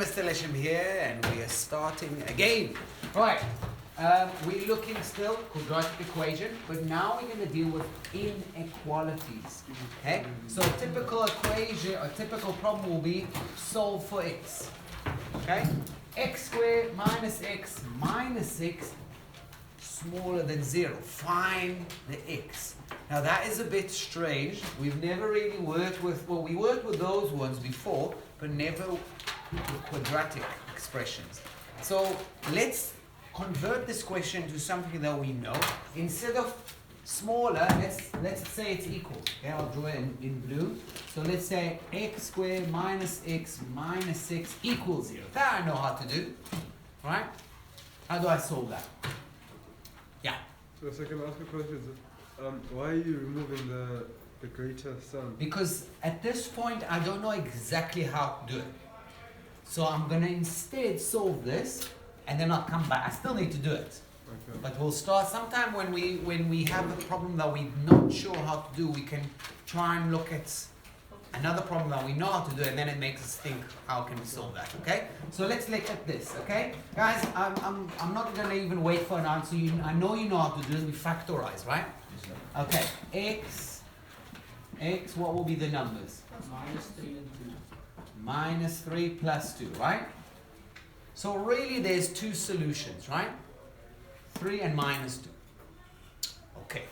Mr. Lesham here, and we are starting again. Right, we're looking still quadratic equation, but now we're going to deal with inequalities. Okay, so a typical equation, a typical problem will be solve for x. Okay, x squared minus x minus 6 smaller than 0. Find the x. Now that is a bit strange. We've never really worked with, well, we worked with those ones before, but never with quadratic expressions. So let's convert this question to something that we know. Instead of smaller, let's say it's equal. Okay, I'll draw it in blue. So let's say x squared minus x minus 6 equals 0. That I know how to do, right? How do I solve that? Yeah. So I can ask a question. Why are you removing the greater sum? Because at this point I don't know exactly how to do it. So I'm going to instead solve this, and then I'll come back. I still need to do it. Okay. But we'll start sometime when we have a problem that we're not sure how to do, we can try and look at another problem that we know how to do, and then it makes us think, how can we solve that? Okay? So let's look at this, okay? Guys, I'm not going to even wait for an answer. I know you know how to do it. We factorize, right? Okay, x, what will be the numbers? Minus 3 and 2. Minus 3 plus 2, right? So really there's two solutions, right? 3 and minus 2. Okay.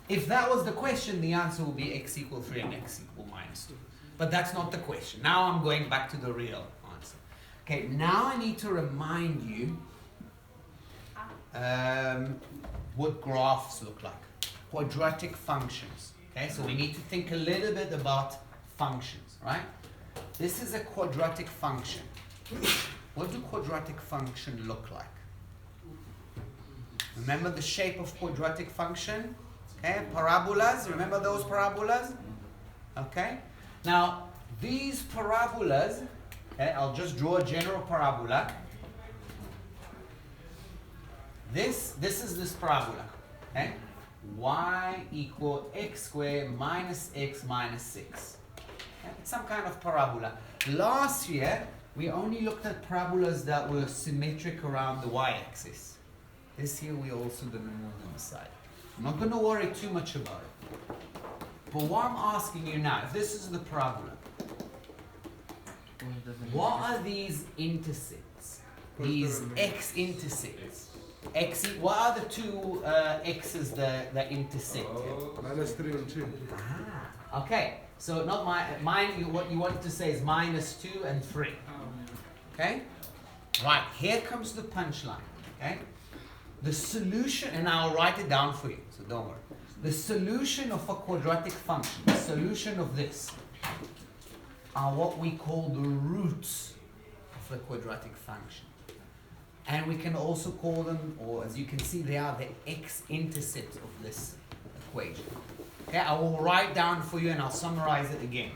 If that was the question, the answer would be x equal 3 and x equal minus 2. But that's not the question. Now I'm going back to the real answer. Okay, now I need to remind you what graphs look like. Quadratic functions. Okay, so we need to think a little bit about functions, right? This is a quadratic function. What do quadratic functions look like? Remember the shape of quadratic function? Okay, parabolas. Remember those parabolas? Okay. Now, these parabolas, okay, I'll just draw a general parabola. This is this parabola. Okay? Y equal x squared minus x minus 6. Okay? It's some kind of parabola. Last year, we only looked at parabolas that were symmetric around the y-axis. This year, we're also going to move them aside. I'm not going to worry too much about it. But what I'm asking you now, if this is the parabola, what are these intercepts? These x-intercepts. What are the two x's that intersect here? Minus 3 and 2. Ah, okay. So not mine. What you want to say is minus 2 and 3. Okay. Right. Here comes the punchline. Okay. The solution, and I'll write it down for you. So don't worry. The solution of a quadratic function, the solution of this, are what we call the roots of a quadratic function. And we can also call them, or as you can see, they are the x-intercepts of this equation. Okay, I will write down for you and I'll summarize it again.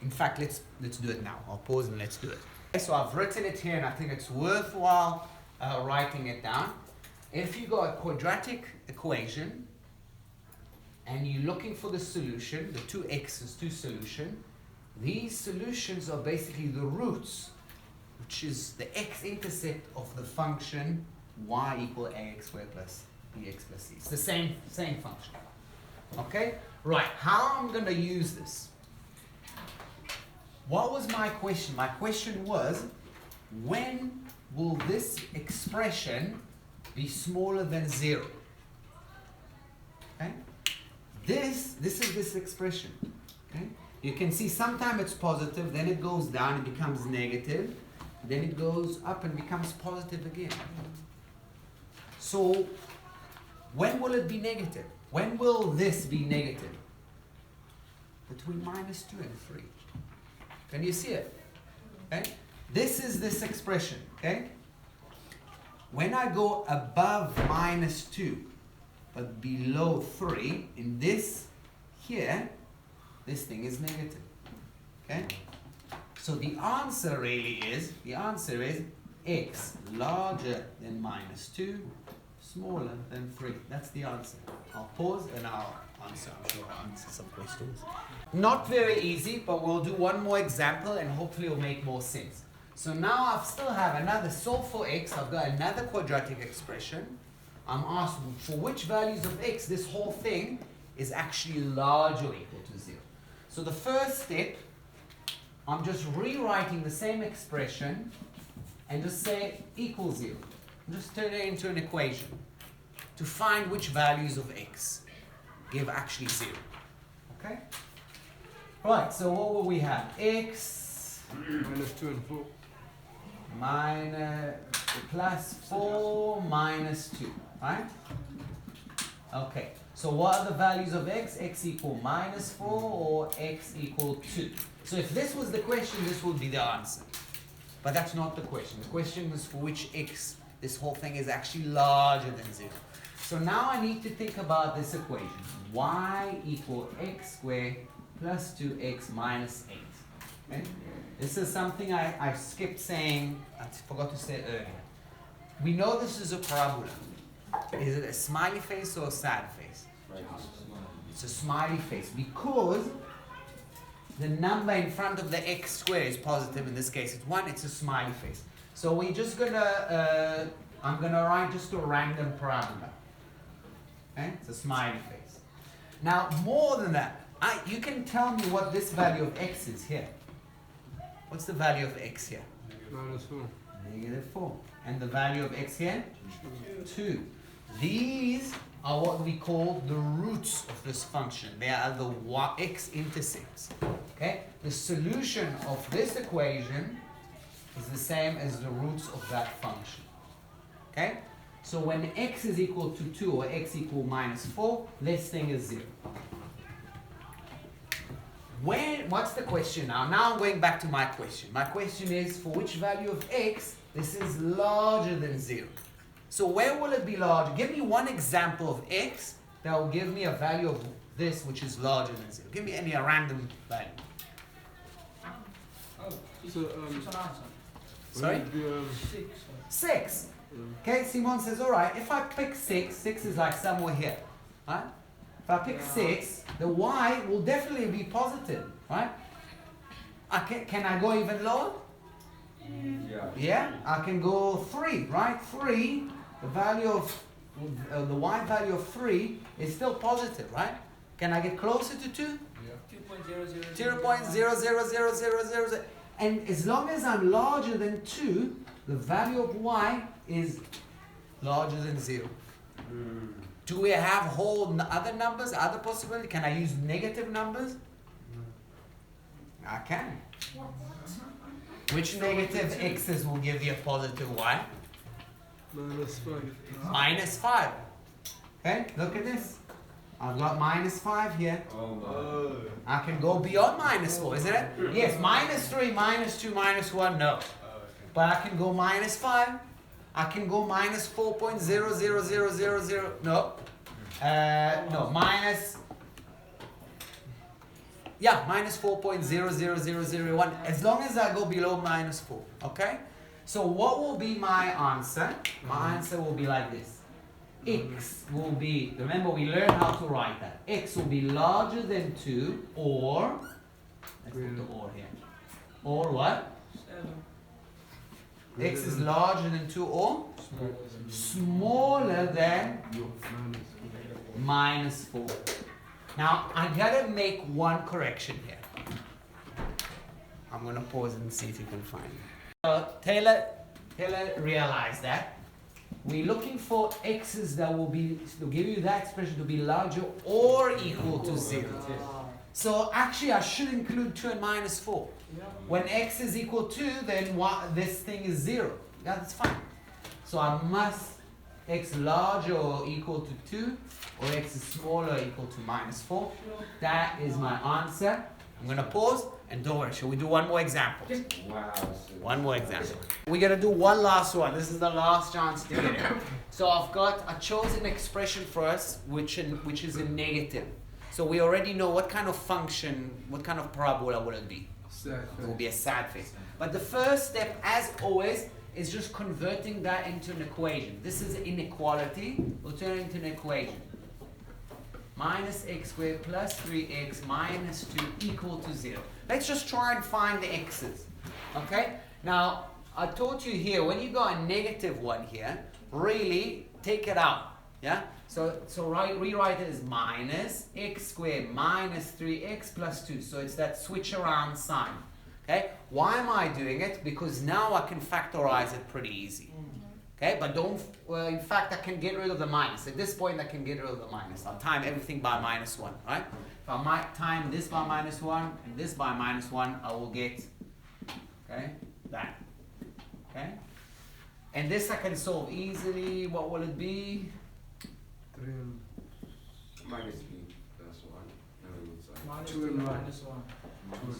In fact, let's do it now. I'll pause and let's do it. Okay, so I've written it here, and I think it's worthwhile writing it down. If you got a quadratic equation and you're looking for the solution, the two x's, two solution, these solutions are basically the roots, which is the x-intercept of the function y equal ax squared plus bx plus c. It's the same function. Okay? Right, how I'm going to use this? What was my question? My question was, when will this expression be smaller than 0? Okay? This is this expression. Okay? You can see sometimes it's positive, then it goes down, it becomes negative. Then it goes up and becomes positive again. So, when will it be negative? When will this be negative? Between minus 2 and 3. Can you see it? Okay? This is this expression. Okay? When I go above minus 2, but below 3, in this here, this thing is negative. Okay? So the answer is x larger than minus 2, smaller than 3. That's the answer. I'll pause and I'll answer. I'm sure I'll answer some questions. Not very easy, but we'll do one more example and hopefully it'll make more sense. So now I still have another solve for x. I've got another quadratic expression. I'm asked for which values of x this whole thing is actually large or equal to 0. So the first step, I'm just rewriting the same expression and just say equals 0. Just turn it into an equation to find which values of x give actually 0. Okay? Right, so what will we have? X minus 2 and 4. minus plus 4 minus 2, right? Okay, so what are the values of x? X equal minus 4 or x equal 2? So if this was the question, this would be the answer. But that's not the question. The question is for which x this whole thing is actually larger than 0. So now I need to think about this equation. Y equal x squared plus 2x minus 8. Okay? This is something I skipped saying, I forgot to say earlier. We know this is a parabola. Is it a smiley face or a sad face? It's a smiley face because the number in front of the x squared is positive. In this case, it's 1. It's a smiley face. So we're just gonna, I'm gonna write just a random parabola. Okay? It's a smiley face. Now, more than that, you can tell me what this value of x is here. What's the value of x here? Minus 4. Negative 4. And the value of x here? 2. These are what we call the roots of this function. They are the x-intercepts. Okay? The solution of this equation is the same as the roots of that function. Okay? So when x is equal to 2 or x equal minus 4, this thing is 0. What's the question now? Now I'm going back to my question. My question is, for which value of x this is larger than 0? So where will it be larger? Give me one example of x that will give me a value of this which is larger than 0. Give me a random value. So, Sorry? 6. Okay, Simon says, all right, if I pick 6, 6 is like somewhere here. Right? If I pick 6, the y will definitely be positive, right? Can I go even lower? Yeah, I can go 3, right? 3, the value of, the y value of 3 is still positive, right? Can I get closer to 2? Yeah. 0.000000. And as long as I'm larger than 2, the value of y is larger than 0. Do we have whole other numbers, other possibilities? Can I use negative numbers? I can. Which negative x's will give you a positive y? minus 5. Minus 5. Okay, look at this. I've got minus 5 here. Oh. I can go beyond minus 4, isn't it? Yes, minus 3, minus 2, minus 1, no. But I can go minus 5. I can go minus 4.00000, no. No, minus 4.00001, as long as I go below minus 4, okay? So what will be my answer? My answer will be like this. X will be, remember we learned how to write that. X will be larger than 2 or, let's put the or here. Or what? 7. X is larger than 2 or? Smaller than minus 4. Now, I gotta make one correction here. I'm gonna pause and see if you can find it. So, Taylor realized that we're looking for x's that will give you that expression to be larger or equal to 0. So actually I should include 2 and minus 4. When x is equal to, then this thing is 0. Yeah, that's fine. So I must x larger or equal to 2 or x is smaller or equal to minus 4. That is my answer. I'm going to pause and don't worry. Shall we do one more example? Wow. One more example. We're going to do one last one. This is the last chance to get it. So I chose an expression for us which is a negative. So we already know what kind of function, what kind of parabola will it be? It will be a sad face. But the first step, as always, is just converting that into an equation. This is an inequality. We'll turn it into an equation. minus x squared plus 3x minus 2 equal to 0. Let's just try and find the x's. Okay? Now, I taught you here, when you got a negative one here, really take it out. Yeah? So rewrite it as minus x squared minus 3x plus 2. So it's that switch around sign. Okay? Why am I doing it? Because now I can factorize it pretty easy. Okay? But don't, in fact, I can get rid of the minus. At this point, I can get rid of the minus. I'll time everything by minus 1, right? If I might time this by minus 1 and this by minus 1, I will get, okay, that. Okay? And this I can solve easily. What will it be? 3 and Minus b plus 1. Minus 2 2 and 1. minus 1.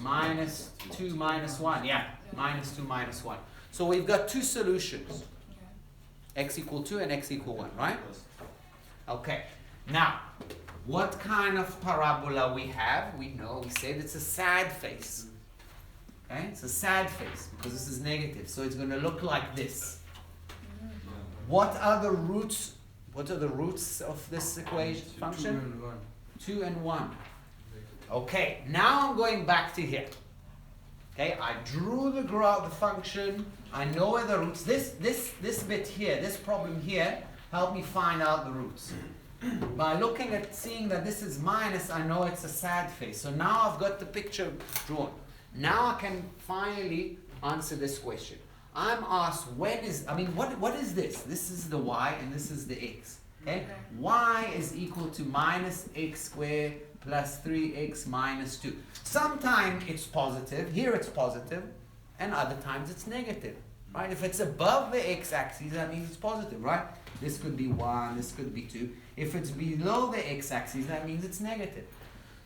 Minus 2 minus 1. Yeah, minus 2 minus 1. So we've got two solutions. X equal 2 and x equal 1, right? Okay. Now, what kind of parabola we have? We know, we said it's a sad face. Okay? It's a sad face because this is negative. So it's going to look like this. What are the roots? What are the roots of this equation function? 2 and 1. 2 and 1. Okay, now I'm going back to here. Okay, I drew the function. I know where the roots. This bit here, this problem here, helped me find out the roots. By looking at seeing that this is minus, I know it's a sad face. So now I've got the picture drawn. Now I can finally answer this question. I'm asked what is this? This is the y and this is the x. Okay? Y is equal to minus x squared plus 3x minus 2. Sometimes it's positive, here it's positive, and other times it's negative. Right? If it's above the x-axis, that means it's positive, right? This could be 1, this could be 2. If it's below the x-axis, that means it's negative.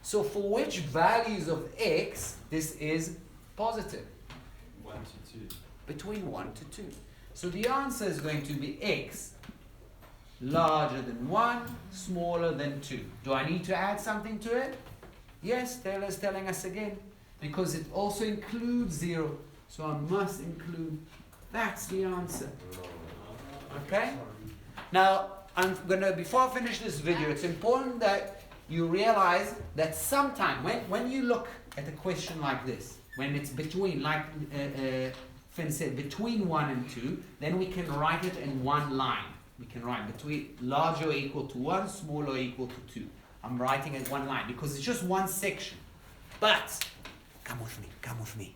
So for which values of x, this is positive? 1 to 2. Between 1 to 2. So the answer is going to be x larger than 1, smaller than 2. Do I need to add something to it? Yes, Taylor's telling us again. Because it also includes 0. So I must include. That's the answer. Okay? Now, before I finish this video, it's important that you realize that sometime, when you look at a question like this, when it's between, like Finn said, between 1 and 2, then we can write it in one line. We can write between larger or equal to 1, smaller or equal to 2. I'm writing it one line because it's just one section. But, come with me.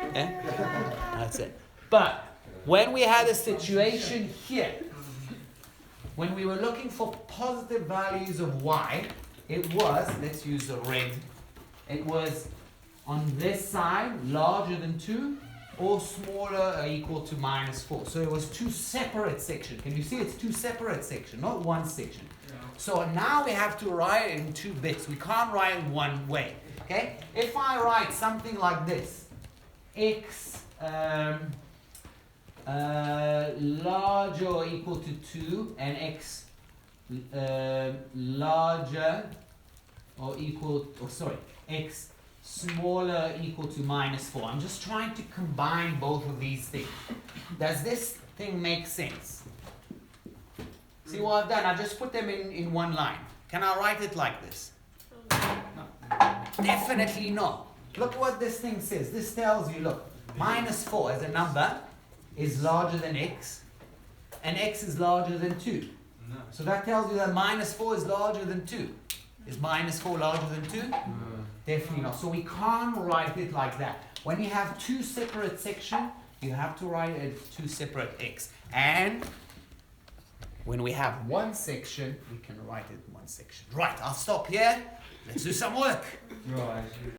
That's it. But, when we had a situation here, when we were looking for positive values of y, it was, let's use the red, it was on this side, larger than 2, or smaller or equal to minus 4. So it was two separate sections. Can you see it's two separate sections, not one section. Yeah. So now we have to write it in two bits. We can't write it one way. Okay? If I write something like this, x larger or equal to 2 and x larger or equal, x smaller equal to minus 4. I'm just trying to combine both of these things. Does this thing make sense? See what I've done? I just put them in one line. Can I write it like this? No. Definitely not. Look what this thing says. This tells you, look, minus 4 as a number is larger than x, and x is larger than 2. No. So that tells you that minus 4 is larger than 2. Is minus 4 larger than 2? No. Definitely not. So we can't write it like that. When you have two separate sections, you have to write it two separate x. And when we have one section, we can write it in one section. Right, I'll stop here. Let's do some work. No, actually.